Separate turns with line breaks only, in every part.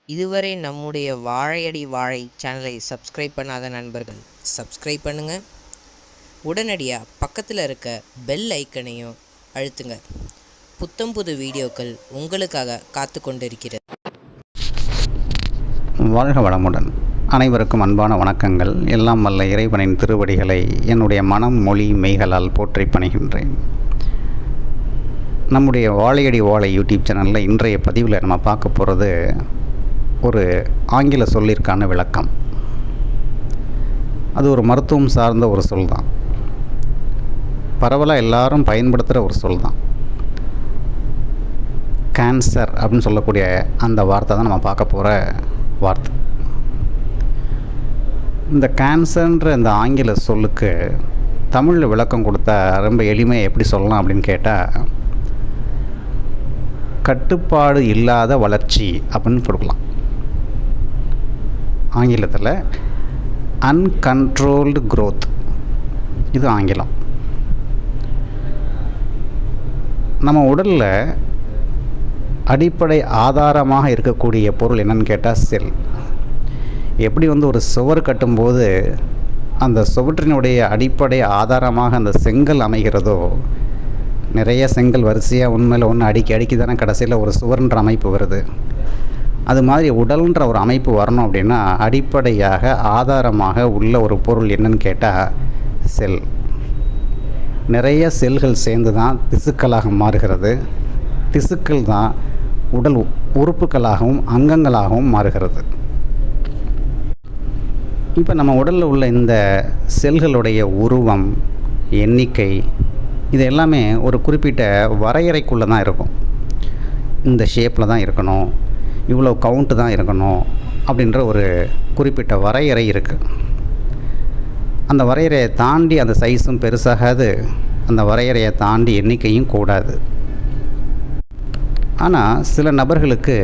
இதுவரை நம்முடைய வாழையடி வாழை சேனலை சப்ஸ்கிரைப் பண்ணாத நண்பர்கள் சப்ஸ்கிரைப் பண்ணுங்கள். உடனடியாக பக்கத்தில் இருக்க பெல் ஐக்கனையும் அழுத்துங்க. புத்தம் புது வீடியோக்கள் உங்களுக்காக காத்து கொண்டிருக்கிறது.
வாழ்க வளமுடன். அனைவருக்கும் அன்பான வணக்கங்கள். எல்லாம் வல்ல இறைவனின் திருவடிகளை என்னுடைய மனம் மொழி மெய்களால் போற்றி பணிகின்றேன். நம்முடைய வாழையடி வாழை யூடியூப் சேனலில் இன்றைய பதிவில் நம்ம பார்க்க போகிறது ஒரு ஆங்கில சொல்லிற்கான விளக்கம். அது ஒரு மருத்துவம் சார்ந்த ஒரு சொல் தான். பரவலாக எல்லாரும் பயன்படுத்துகிற ஒரு சொல் தான். கேன்சர் அப்படின்னு சொல்லக்கூடிய அந்த வார்த்தை தான் நம்ம பார்க்க போகிற வார்த்தை. இந்த கேன்சர்ன்ற இந்த ஆங்கில சொல்லுக்கு தமிழில் விளக்கம் கொடுத்தா ரொம்ப எளிமையாக எப்படி சொல்லலாம் அப்படின்னு கேட்டால், கட்டுப்பாடு இல்லாத வளர்ச்சி அப்படின்னு கொடுக்கலாம். ஆங்கிலத்தில் அன்கண்ட்ரோல்டு growth, இது ஆங்கிலம். நம்ம உடலில் அடிப்படை ஆதாரமாக இருக்கக்கூடிய பொருள் என்னன்னு கேட்டால் செல். எப்படி ஒரு சுவர் கட்டும்போது அந்த சுவற்றினுடைய அடிப்படை ஆதாரமாக அந்த செங்கல் அமைகிறதோ, நிறைய செங்கல் வரிசையாக உண்மையில் ஒன்று அடுக்கி தானே கடைசியில் ஒரு சுவர்ன்ற அமைப்பு வருது. அது மாதிரி உடல்ன்ற ஒரு அமைப்பு வரணும் அப்படின்னா அடிப்படையாக ஆதாரமாக உள்ள ஒரு பொருள் என்னன்னு கேட்டால் செல். நிறைய செல்கள் சேர்ந்து தான் திசுக்களாக மாறுகிறது. திசுக்கள் தான் உடல் உறுப்புகளாகவும் அங்கங்களாகவும் மாறுகிறது. இப்போ நம்ம உடலில் உள்ள இந்த செல்களுடைய உருவம், எண்ணிக்கை, இது எல்லாமே ஒரு குறிப்பிட்ட வரையறைக்குள்ளே தான் இருக்கும். இந்த ஷேப்பில் தான் இருக்கணும், இவ்வளோ கவுண்ட்டு தான் இருக்கணும் அப்படின்ற ஒரு குறிப்பிட்ட வரையறை இருக்குது. அந்த வரையறையை தாண்டி அந்த சைஸும் பெருசாகாது, அந்த வரையறையை தாண்டி எண்ணிக்கையும் கூடாது. ஆனால் சில நபர்களுக்கு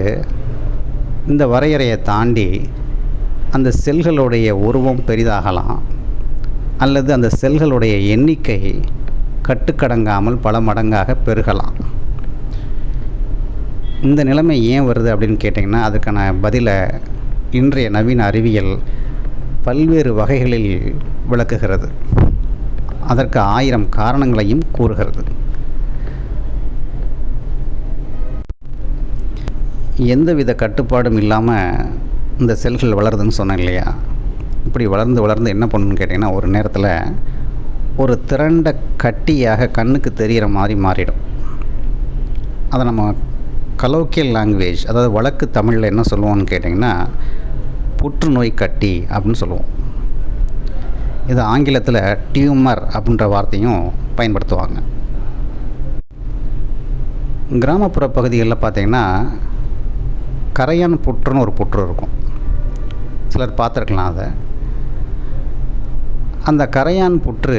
இந்த வரையறையை தாண்டி அந்த செல்களுடைய உருவம் பெரிதாகலாம், அல்லது அந்த செல்களுடைய எண்ணிக்கை கட்டுக்கடங்காமல் பல மடங்காக பெருகலாம். இந்த நிலைமை ஏன் வருது அப்படின்னு கேட்டிங்கன்னா, அதுக்கான பதிலை இன்றைய நவீன அறிவியல் பல்வேறு வகைகளில் விளக்குகிறது. அதற்கு 1000 காரணங்களையும் கூறுகிறது. எந்தவித கட்டுப்பாடும் இல்லாமல் இந்த செல்கள் வளருதுன்னு சொன்னேன் இல்லையா? இப்படி வளர்ந்து என்ன பண்ணுன்னு கேட்டிங்கன்னா, ஒரு நேரத்தில் ஒரு திரண்ட கட்டியாக கண்ணுக்கு தெரிகிற மாதிரி மாறிடும். அதை நம்ம கலோக்கியல் லாங்குவேஜ், அதாவது வழக்கு தமிழில் என்ன சொல்லுவோம்னு கேட்டிங்கன்னா, புற்றுநோய் கட்டி அப்படின்னு சொல்லுவோம். இது ஆங்கிலத்தில் டியூமர் அப்படின்ற வார்த்தையும் பயன்படுத்துவாங்க. கிராமப்புற பகுதிகளில் பார்த்திங்கன்னா கரையான் புற்றுன்னு ஒரு புற்று இருக்கும். சிலர் பார்த்துருக்கலாம் அதை. அந்த கரையான் புற்று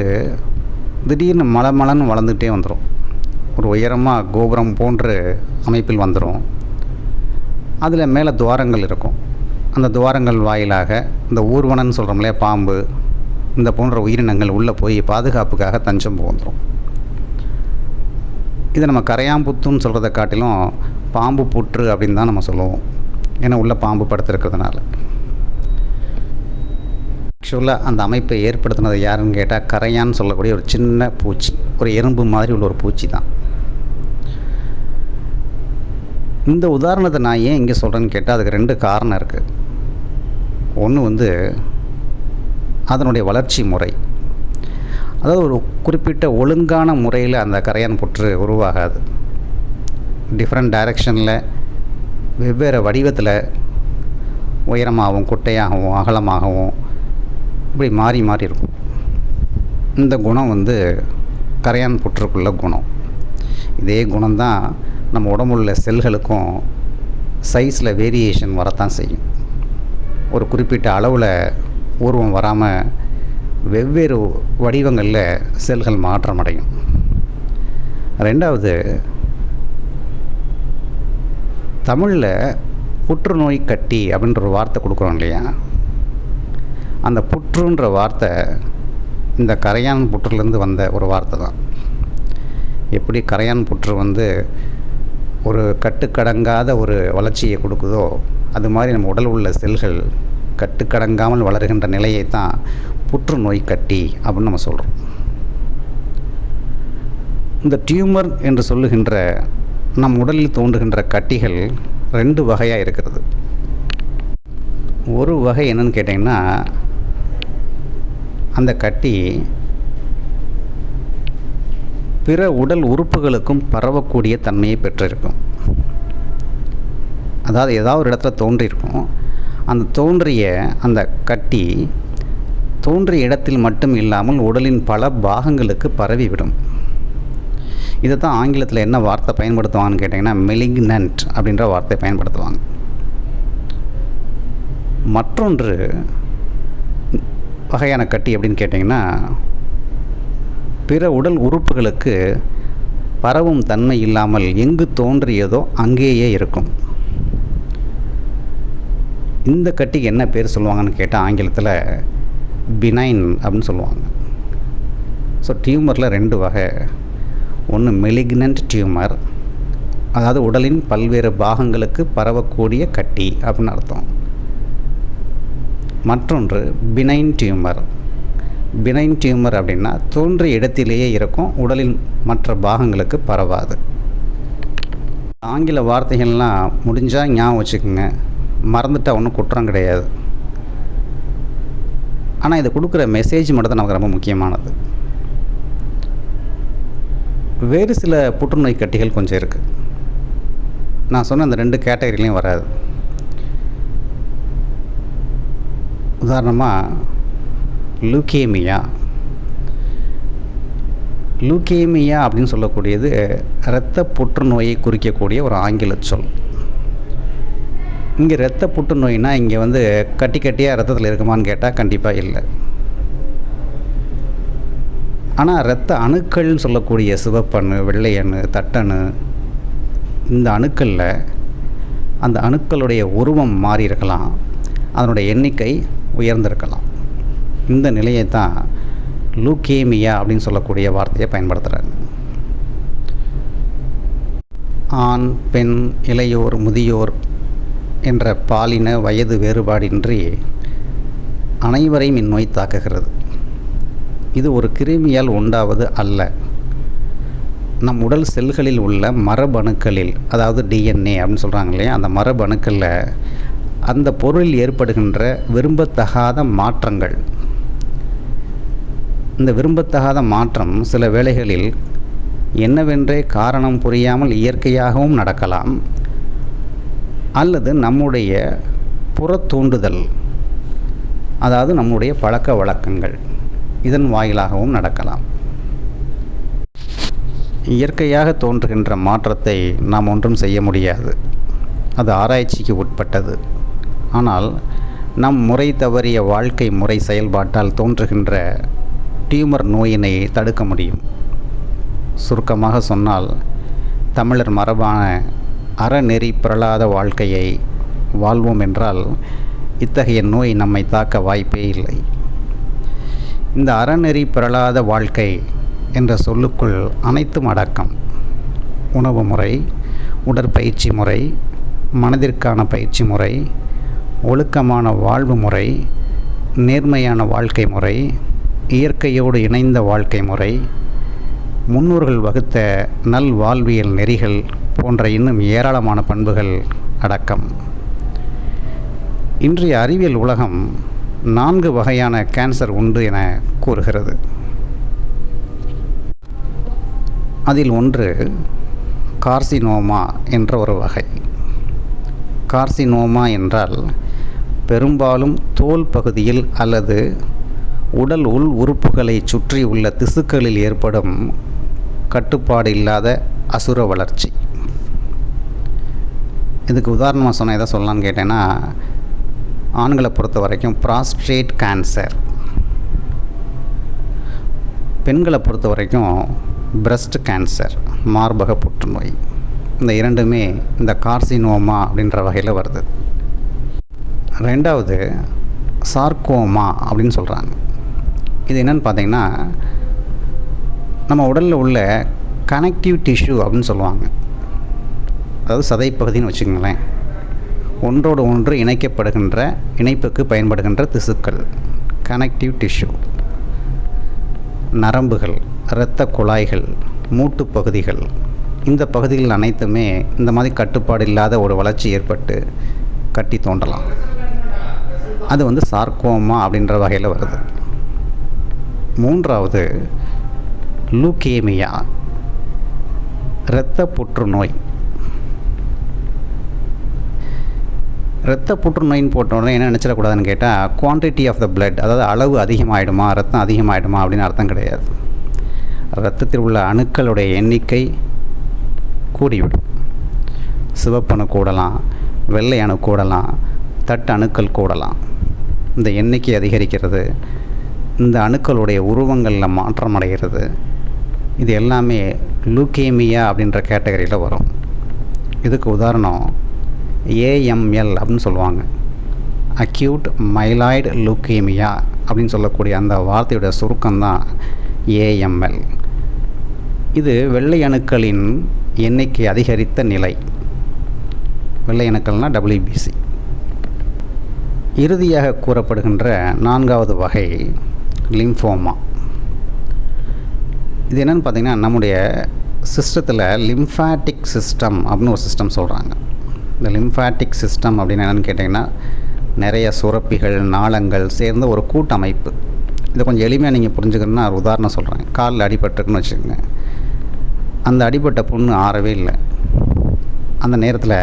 திடீர்னு மலன்னு வளர்ந்துகிட்டே வந்துடும். ஒரு உயரமாக கோபுரம் போன்ற அமைப்பில் வந்துடும். அதில் மேலே துவாரங்கள் இருக்கும். அந்த துவாரங்கள் வாயிலாக இந்த ஊர்வனன்னு சொல்கிறோம் இல்லையா, பாம்பு, இந்த போன்ற உயிரினங்கள் உள்ளே போய் பாதுகாப்புக்காக தஞ்சம் புகுந்துடும். இதை நம்ம கரையாம்புத்துன்னு சொல்கிறத காட்டிலும் பாம்பு புற்று அப்படின்னு தான் நம்ம சொல்லுவோம். ஏன்னா உள்ளே பாம்பு படுத்திருக்கிறதுனால. ஆக்சுவலாக அந்த அமைப்பை ஏற்படுத்தினது யாருன்னு கேட்டால் கரையான்னு சொல்லக்கூடிய ஒரு சின்ன பூச்சி, ஒரு எறும்பு மாதிரி உள்ள ஒரு பூச்சி தான். இந்த உதாரணத்தை நான் ஏன் இங்கே சொல்கிறேன்னு கேட்டால் அதுக்கு 2 காரணம் இருக்குது. ஒன்று அதனுடைய வளர்ச்சி முறை. அதாவது ஒரு குறிப்பிட்ட ஒழுங்கான முறையில் அந்த கரையான் புற்று உருவாகாது. டிஃப்ரெண்ட் டைரெக்ஷனில் வெவ்வேறு வடிவத்தில் உயரமாகவும் குட்டையாகவும் அகலமாகவும் இப்படி மாறி இருக்கும். இந்த குணம் கரையான் புற்றுக்குள்ள குணம். இதே குணம்தான் நம்ம உடம்புள்ள செல்களுக்கும் சைஸில் வேரியேஷன் வரத்தான் செய்யும். ஒரு குறிப்பிட்ட அளவில் உருவம் வராமல் வெவ்வேறு வடிவங்களில் செல்கள் மாற்றமடையும். 2வது, தமிழில் புற்றுநோய் கட்டி அப்படின்ற ஒரு வார்த்தை கொடுக்குறோம் இல்லையா? அந்த புற்றுன்ற வார்த்தை இந்த கரையான் புற்றுலேருந்து வந்த ஒரு வார்த்தை தான். எப்படி கரையான் புற்று ஒரு கட்டுக்கடங்காத ஒரு வளர்ச்சியை கொடுக்குதோ அது மாதிரி நம்ம உடல் உள்ள செல்கள் கட்டுக்கடங்காமல் வளர்கின்ற நிலையை தான் புற்றுநோய் கட்டி அப்படின்னு நம்ம சொல்கிறோம். இந்த டியூமர் என்று சொல்லுகின்ற நம் உடலில் தோன்றுகின்ற கட்டிகள் 2 வகையாக இருக்கிறது. ஒரு வகை என்னன்னு கேட்டிங்கன்னா, அந்த கட்டி பிற உடல் உறுப்புகளுக்கும் பரவக்கூடிய தன்மையை பெற்றிருக்கும். அதாவது ஏதாவது ஒரு இடத்துல தோன்றியிருக்கும், அந்த தோன்றிய அந்த கட்டி தோன்றிய இடத்தில் மட்டும் இல்லாமல் உடலின் பல பாகங்களுக்கு பரவிவிடும். இதை தான் ஆங்கிலத்தில் என்ன வார்த்தை பயன்படுத்துவாங்கன்னு கேட்டிங்கன்னா மெலிக்னன்ட் அப்படின்ற வார்த்தை பயன்படுத்துவாங்க. மற்றொன்று வகையான கட்டி அப்படின்னு கேட்டிங்கன்னா, பிற உடல் உறுப்புகளுக்கு பரவும் தன்மை இல்லாமல் எங்கு தோன்றியதோ அங்கேயே இருக்கும். இந்த கட்டிக்கு என்ன பேர் சொல்லுவாங்கன்னு கேட்டால் ஆங்கிலத்தில் பினைன் அப்படின்னு சொல்லுவாங்க. ஸோ டியூமரில் 2 வகை. ஒன்று மெலிக்னன்ட் டியூமர், அதாவது உடலின் பல்வேறு பாகங்களுக்கு பரவக்கூடிய கட்டி அப்படின்னு அர்த்தம். மற்றொன்று பினைன் டியூமர். பினைன் டியூமர் அப்படின்னா தோன்றிய இடத்திலேயே இருக்கும், உடலின் மற்ற பாகங்களுக்கு பரவாது. ஆங்கில வார்த்தைகள்லாம் முடிஞ்சால் ஞாபகம் வச்சுக்கோங்க, மறந்துட்டால் ஒன்றும் குற்றம் கிடையாது. ஆனால் இது கொடுக்குற மெசேஜ் மட்டும் தான் நமக்கு ரொம்ப முக்கியமானது. வேறு சில புற்றுநோய் கட்டிகள் கொஞ்சம் இருக்குது. நான் சொன்ன அந்த 2 கேட்டகரிலையும் வராது. உதாரணமாக லூகேமியா. லூகேமியா அப்படின்னு சொல்லக்கூடியது இரத்த புற்றுநோயை குறிக்கக்கூடிய ஒரு ஆங்கில சொல். இங்கே இரத்த புற்றுநோய்னா இங்கே வந்து கட்டி கட்டியாக ரத்தத்தில் இருக்குமான்னு கேட்டால் கண்டிப்பாக இல்லை. ஆனால் இரத்த அணுக்கள்னு சொல்லக்கூடிய சிவப்பணு, வெள்ளையணு, தட்டணு, இந்த அணுக்களில் அந்த அணுக்களுடைய உருவம் மாறி இருக்கலாம், அதனுடைய எண்ணிக்கை உயர்ந்திருக்கலாம். இந்த நிலையை தான் லூகேமியா அப்படின்னு சொல்லக்கூடிய வார்த்தையை பயன்படுத்துகிறாங்க. ஆண், பெண், இளையோர், முதியோர் என்ற பாலின வயது வேறுபாடின்றி அனைவரையும் இந்நோய் தாக்குகிறது. இது ஒரு கிருமியால் உண்டாவது அல்ல. நம் உடல் செல்களில் உள்ள மரபணுக்களில், அதாவது டிஎன்ஏ அப்படின்னு சொல்கிறாங்க இல்லையா, அந்த மரபணுக்களில் அந்த பொருளில் ஏற்படுகின்ற விரும்பத்தகாத மாற்றங்கள். இந்த விரும்பத்தகாத மாற்றம் சில வேளைகளில் என்னவென்றே காரணம் புரியாமல் இயற்கையாகவும் நடக்கலாம், அல்லது நம்முடைய புறத்தூண்டுதல், அதாவது நம்முடைய பழக்க வழக்கங்கள், இதன் வாயிலாகவும் நடக்கலாம். இயற்கையாக தோன்றுகின்ற மாற்றத்தை நாம் ஒன்றும் செய்ய முடியாது, அது ஆராய்ச்சிக்கு உட்பட்டது. ஆனால் நம் முறை தவறிய வாழ்க்கை முறை செயல்பாட்டால் தோன்றுகின்ற டியூமர் நோயினை தடுக்க முடியும். சுருக்கமாக சொன்னால், தமிழர் மரபான அறநெறி பிறழாத வாழ்க்கையை வாழ்வோம் என்றால் இத்தகைய நோய் நம்மை தாக்க வாய்ப்பே இல்லை. இந்த அறநெறி பிறழாத வாழ்க்கை என்ற சொல்லுக்குள் அனைத்தும் அடக்கம். உணவு முறை, உடற்பயிற்சி முறை, மனதிற்கான பயிற்சி முறை, ஒழுக்கமான வாழ்வு முறை, நேர்மையான வாழ்க்கை முறை, இயற்கையோடு இணைந்த வாழ்க்கை முறை, முன்னோர்கள் வகுத்த நல் வாழ்வியல் நெறிகள் போன்ற இன்னும் ஏராளமான பண்புகள் அடக்கம். இன்றைய அறிவியல் உலகம் 4 வகையான கேன்சர் உண்டு என கூறுகிறது. அதில் ஒன்று கார்சினோமா என்ற ஒரு வகை. கார்சினோமா என்றால் பெரும்பாலும் தோல் பகுதியில் அல்லது உடல் உள் உறுப்புகளை சுற்றி உள்ள திசுக்களில் ஏற்படும் கட்டுப்பாடு இல்லாத அசுர வளர்ச்சி. இதுக்கு உதாரணமாக சொன்ன எதை சொல்லலான்னு கேட்டேன்னா, ஆண்களை பொறுத்த வரைக்கும் ப்ராஸ்டேட் கேன்சர், பெண்களை பொறுத்த வரைக்கும் பிரஸ்ட் கேன்சர், மார்பக புற்றுநோய். இந்த இரண்டுமே இந்த கார்சினோமா அப்படின்ற வகையில் வருது. ரெண்டாவது சார்கோமா அப்படின்னு சொல்கிறாங்க. இது என்னென்னு பார்த்தீங்கன்னா, நம்ம உடலில் உள்ள கனெக்டிவ் டிஷ்யூ அப்படின்னு சொல்லுவாங்க. அதாவது சதைப்பகுதின்னு வச்சுக்கோங்களேன், ஒன்றோடு ஒன்று இணைக்கப்படுகின்ற இணைப்புக்கு பயன்படுகின்ற திசுக்கள், கனெக்டிவ் டிஷ்யூ, நரம்புகள், இரத்த குழாய்கள், மூட்டு பகுதிகள், இந்த பகுதிகள் அனைத்துமே இந்த மாதிரி கட்டுப்பாடு இல்லாத ஒரு வளர்ச்சி ஏற்பட்டு கட்டி தோன்றலாம். அது சார்கோமா அப்படின்ற வகையில் வருது. மூன்றாவது லூகேமியா, இரத்த புற்றுநோய். இரத்த புற்றுநோயின்னு போட்டோன்னே என்ன நினச்சிடக்கூடாதுன்னு கேட்டால், குவான்டிட்டி ஆஃப் த பிளட், அதாவது அளவு அதிகமாகிடுமா, ரத்தம் அதிகமாகிடுமா அப்படின்னு அர்த்தம் கிடையாது. இரத்தத்தில் உள்ள அணுக்களுடைய எண்ணிக்கை கூடிவிடும். சிவப்பணு கூடலாம், வெள்ளை அணு கூடலாம், தட்டு அணுக்கள் கூடலாம். இந்த எண்ணிக்கை அதிகரிக்கிறது, இந்த அணுக்களுடைய உருவங்களில் மாற்றம் அடைகிறது, இது எல்லாமே லூகேமியா அப்படின்ற கேட்டகரியில் வரும். இதுக்கு உதாரணம் ஏஎம்எல் அப்படின்னு சொல்லுவாங்க, அக்யூட் மைலாய்டு லூகேமியா அப்படின்னு சொல்லக்கூடிய அந்த வார்த்தையோட சுருக்கம்தான் ஏஎம்எல். இது வெள்ளை அணுக்களின் எண்ணிக்கை அதிகரித்த நிலை. வெள்ளை அணுக்கள்னால் WBC. இறுதியாக கூறப்படுகின்ற நான்காவது வகை லிம்ஃபோமா. இது என்னென்னு பார்த்திங்கன்னா, நம்முடைய சிஸ்டத்தில் லிம்ஃபாட்டிக் சிஸ்டம் அப்படின்னு ஒரு சிஸ்டம் சொல்கிறாங்க. இந்த லிம்ஃபாட்டிக் சிஸ்டம் அப்படின்னு என்னென்னு கேட்டிங்கன்னா, நிறைய சுரப்பிகள், நாளங்கள் சேர்ந்த ஒரு கூட்டமைப்பு. இதை கொஞ்சம் எளிமையாக நீங்கள் புரிஞ்சுக்கணுன்னா ஒரு உதாரணம் சொல்கிறேன். காலில் அடிபட்டுருக்குன்னு வச்சுக்கோங்க. அந்த அடிபட்ட புண்ணு ஆறவே இல்லை. அந்த நேரத்தில்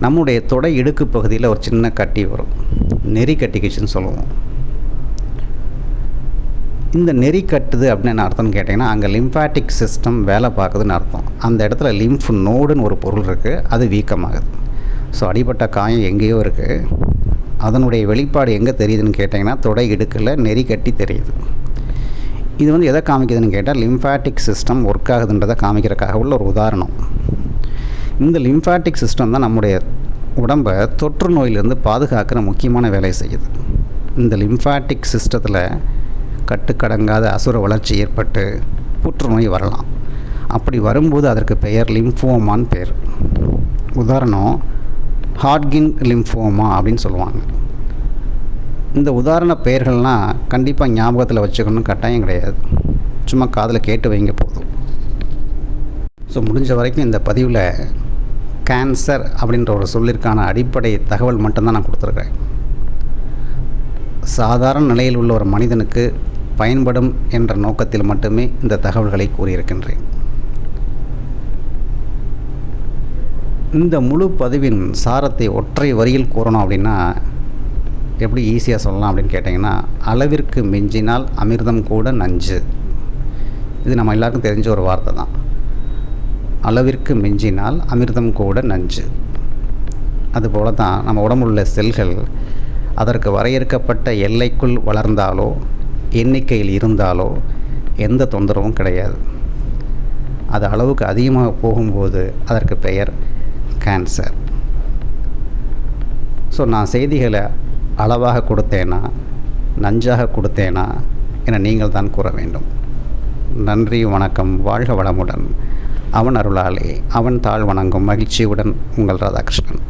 நம்முடைய தொடை இடுக்கு பகுதியில் ஒரு சின்ன கட்டி வரும், நெறி கட்டிக்கிச்சுன்னு சொல்லுவோம். இந்த நெறி கட்டுது அப்படின்னு என்ன அர்த்தம்னு கேட்டிங்கன்னா, அங்கே லிம்ஃபாட்டிக் சிஸ்டம் வேலை பார்க்குதுன்னு அர்த்தம். அந்த இடத்துல லிம்ஃப் நோடுன்னு ஒரு பொருள் இருக்குது, அது வீக்கமாகுது. ஸோ அடிபட்ட காயம் எங்கேயோ இருக்குது, அதனுடைய வெளிப்பாடு எங்கே தெரியுதுன்னு கேட்டிங்கன்னா, தொடை இடுக்கில் நெறி கட்டி தெரியுது. இது எதை காமிக்குதுன்னு கேட்டால், லிம்ஃபாட்டிக் சிஸ்டம் ஒர்க் ஆகுதுன்றதை காமிக்கிறதுக்காக உள்ள ஒரு உதாரணம். இந்த லிம்ஃபாட்டிக் சிஸ்டம் தான் நம்முடைய உடம்பை தொற்று நோயிலிருந்து பாதுகாக்கிற முக்கியமான வேலையை செய்யுது. இந்த லிம்ஃபாட்டிக் சிஸ்டத்தில் கட்டுக்கடங்காத அசுர வளர்ச்சி ஏற்பட்டு புற்றுநோய் வரலாம். அப்படி வரும்போது அதற்கு பெயர் லிம்ஃபோமான்னு பேர். உதாரணம் ஹாட்கின் லிம்ஃபோமா அப்படின்னு சொல்லுவாங்க. இந்த உதாரண பெயர்கள்லாம் கண்டிப்பாக ஞாபகத்தில் வச்சுக்கணும்னு கட்டாயம் கிடையாது, சும்மா காதில் கேட்டு வைங்க போதும். ஸோ முடிஞ்ச வரைக்கும் இந்த பதிவில் கேன்சர் அப்படின்ற ஒரு சொல்லிற்கான அடிப்படை தகவல் மட்டும்தான் நான் கொடுத்துருக்கேன். சாதாரண நிலையில் உள்ள ஒரு மனிதனுக்கு பயன்படும் என்ற நோக்கத்தில் மட்டுமே இந்த தகவல்களை கூறியிருக்கின்றேன். இந்த முழு பதிவின் சாரத்தை ஒற்றை வரியில் கூறணும் அப்படின்னா எப்படி ஈஸியாக சொல்லலாம் அப்படின்னு கேட்டிங்கன்னா, அளவிற்கு மிஞ்சினால் அமிர்தம் கூட நஞ்சு. இது நம்ம எல்லாருக்கும் தெரிஞ்ச ஒரு வார்த்தை தான். அளவிற்கு மிஞ்சினால் அமிர்தம் கூட நஞ்சு. அதுபோல தான் நம்ம உடம்புல உள்ள செல்கள் அதற்கு வரையறுக்கப்பட்ட எல்லைக்குள் வளர்ந்தாலோ எண்ணிக்கையில் இருந்தாலோ எந்த தொந்தரவும் கிடையாது. அது அளவுக்கு அதிகமாக போகும்போது அதற்கு பெயர் கேன்சர். ஸோ நான் செய்திகளை அளவாக கொடுத்தேனா நஞ்சாக கொடுத்தேனா என நீங்கள் தான் கூற வேண்டும். நன்றி, வணக்கம், வாழ்க வளமுடன். அவன் அருளாலே அவன் தாழ் வணங்கும் மகிழ்ச்சியுடன் உங்கள் ராதாகிருஷ்ணன்.